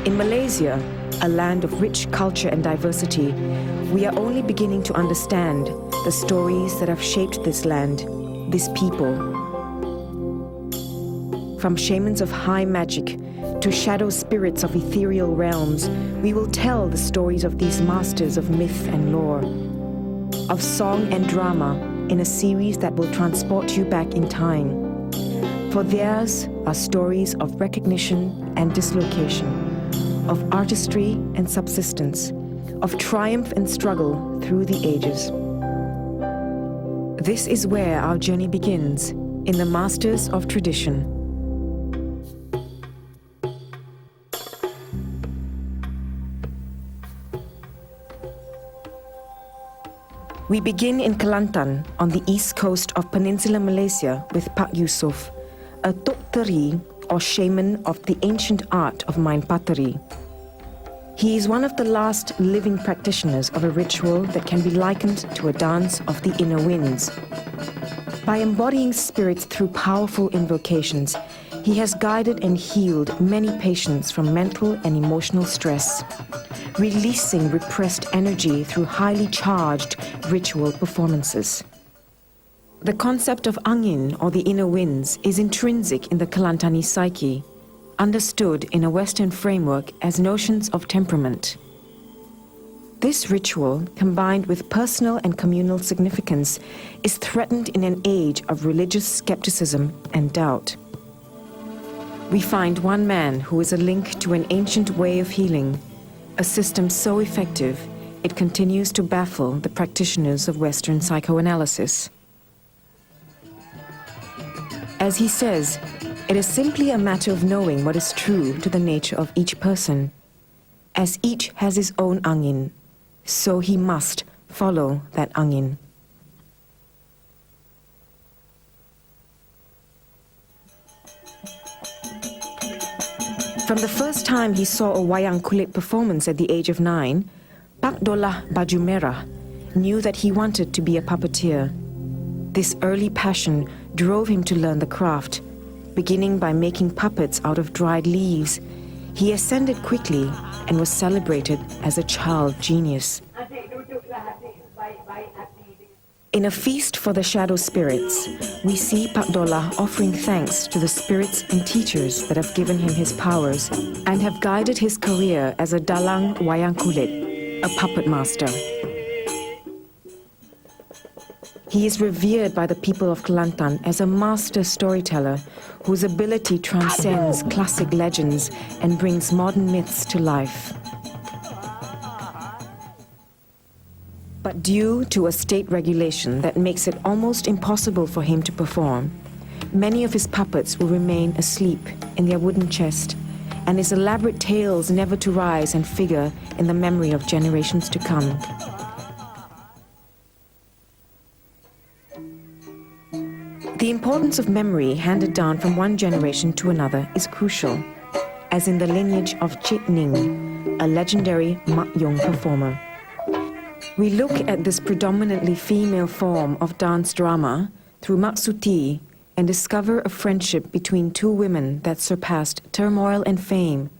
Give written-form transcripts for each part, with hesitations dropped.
In Malaysia, a land of rich culture and diversity, we are only beginning to understand the stories that have shaped this land, this people. From shamans of high magic to shadow spirits of ethereal realms, we will tell the stories of these masters of myth and lore, of song and drama in a series that will transport you back in time. For theirs are stories of recognition and dislocation, of artistry and subsistence, of triumph and struggle through the ages. This is where our journey begins, in the Masters of Tradition. We begin in Kelantan, on the east coast of Peninsular Malaysia, with Pak Yusof, a Teri or shaman of the ancient art of Main Pateri. He is one of the last living practitioners of a ritual that can be likened to a dance of the inner winds. By embodying spirits through powerful invocations, he has guided and healed many patients from mental and emotional stress, releasing repressed energy through highly charged ritual performances. The concept of angin, or the inner winds, is intrinsic in the Kelantani psyche, understood in a Western framework as notions of temperament. This ritual, combined with personal and communal significance, is threatened in an age of religious skepticism and doubt. We find one man who is a link to an ancient way of healing, a system so effective it continues to baffle the practitioners of Western psychoanalysis. As he says, it is simply a matter of knowing what is true to the nature of each person. As each has his own angin, so he must follow that angin. From the first time he saw a wayang kulit performance at the age of 9, Pak Dolah Baju Merah knew that he wanted to be a puppeteer. This early passion drove him to learn the craft. Beginning by making puppets out of dried leaves, he ascended quickly and was celebrated as a child genius. In a feast for the shadow spirits, we see Pak Dolah offering thanks to the spirits and teachers that have given him his powers and have guided his career as a dalang wayang kulit, a puppet master. He is revered by the people of Kelantan as a master storyteller whose ability transcends classic legends and brings modern myths to life. But due to a state regulation that makes it almost impossible for him to perform, many of his puppets will remain asleep in their wooden chest, and his elaborate tales never to rise and figure in the memory of generations to come. The importance of memory handed down from one generation to another is crucial, as in the lineage of Cik Ning, a legendary Makyong performer. We look at this predominantly female form of dance drama through Mak Suti and discover a friendship between two women that surpassed turmoil and fame.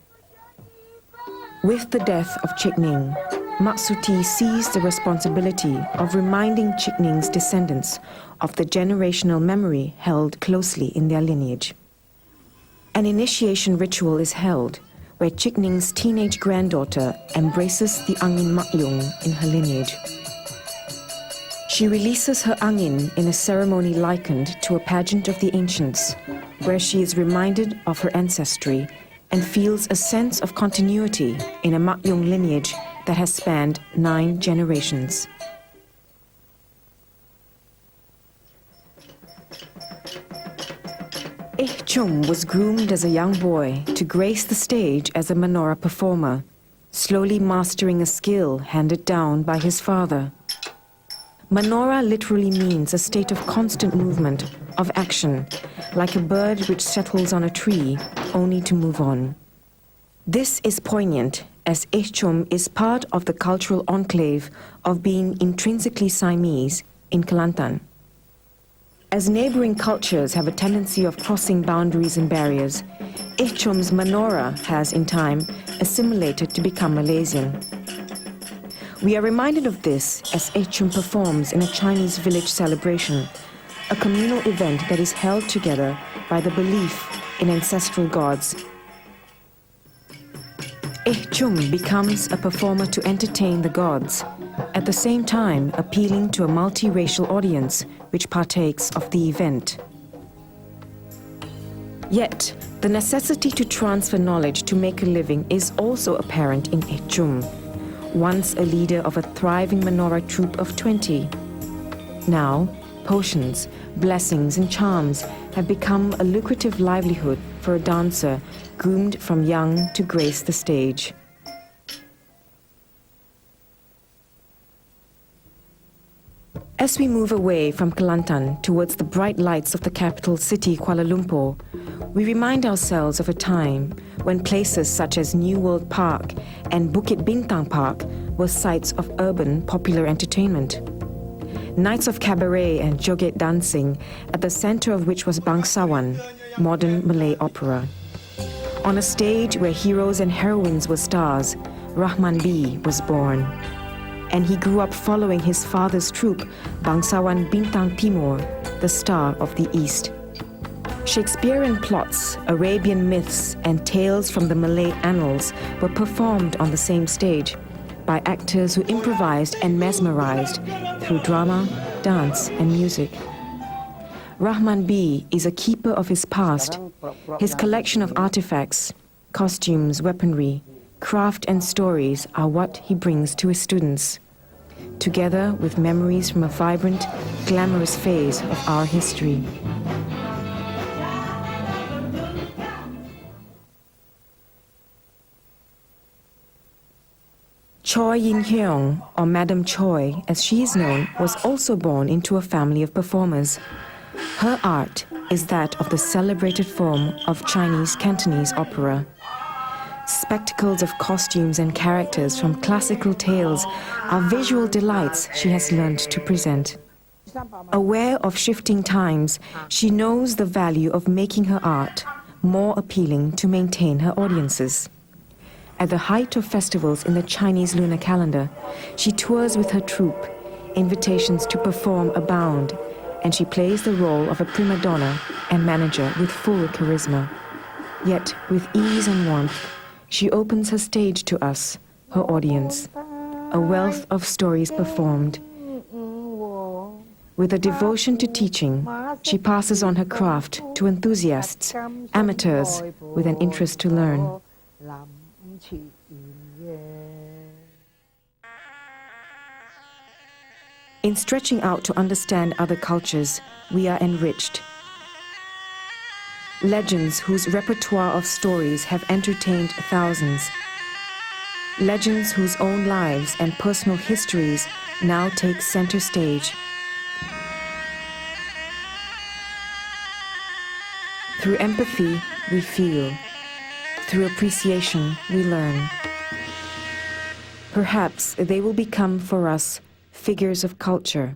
With the death of Cik Ning, Mak Suti sees the responsibility of reminding Cik Ning's descendants of the generational memory held closely in their lineage. An initiation ritual is held where Cik Ning's teenage granddaughter embraces the angin Makyong in her lineage. She releases her angin in a ceremony likened to a pageant of the ancients, where she is reminded of her ancestry and feels a sense of continuity in a Makyong lineage that has spanned 9 generations. Chum was groomed as a young boy to grace the stage as a Manora performer, slowly mastering a skill handed down by his father. Manora literally means a state of constant movement, of action, like a bird which settles on a tree, only to move on. This is poignant, as Chum is part of the cultural enclave of being intrinsically Siamese in Kelantan. As neighboring cultures have a tendency of crossing boundaries and barriers, Chum's Manora has, in time, assimilated to become Malaysian. We are reminded of this as Chum performs in a Chinese village celebration, a communal event that is held together by the belief in ancestral gods. Chum becomes a performer to entertain the gods, at the same time appealing to a multiracial audience which partakes of the event. Yet, the necessity to transfer knowledge to make a living is also apparent in Chum, once a leader of a thriving Manora troupe of 20. Now, potions, blessings and charms have become a lucrative livelihood for a dancer groomed from young to grace the stage. As we move away from Kelantan towards the bright lights of the capital city, Kuala Lumpur, we remind ourselves of a time when places such as New World Park and Bukit Bintang Park were sites of urban popular entertainment. Nights of cabaret and joget dancing, at the center of which was Bangsawan, modern Malay opera. On a stage where heroes and heroines were stars, Rahman B was born. And he grew up following his father's troupe, Bangsawan Bintang Timur, the Star of the East. Shakespearean plots, Arabian myths, and tales from the Malay annals were performed on the same stage by actors who improvised and mesmerized through drama, dance, and music. Rahman B is a keeper of his past. His collection of artifacts, costumes, weaponry, craft, and stories are what he brings to his students, together with memories from a vibrant, glamorous phase of our history. Choi Yin-hyung, or Madam Choi, as she is known, was also born into a family of performers. Her art is that of the celebrated form of Chinese Cantonese opera. Spectacles of costumes and characters from classical tales are visual delights she has learned to present. Aware of shifting times, she knows the value of making her art more appealing to maintain her audiences. At the height of festivals in the Chinese lunar calendar, she tours with her troupe, invitations to perform abound, and she plays the role of a prima donna and manager with full charisma. Yet, with ease and warmth, she opens her stage to us, her audience, a wealth of stories performed. With a devotion to teaching, she passes on her craft to enthusiasts, amateurs with an interest to learn. In stretching out to understand other cultures, we are enriched. Legends whose repertoire of stories have entertained thousands. Legends whose own lives and personal histories now take center stage. Through empathy, we feel. Through appreciation, we learn. Perhaps they will become for us figures of culture,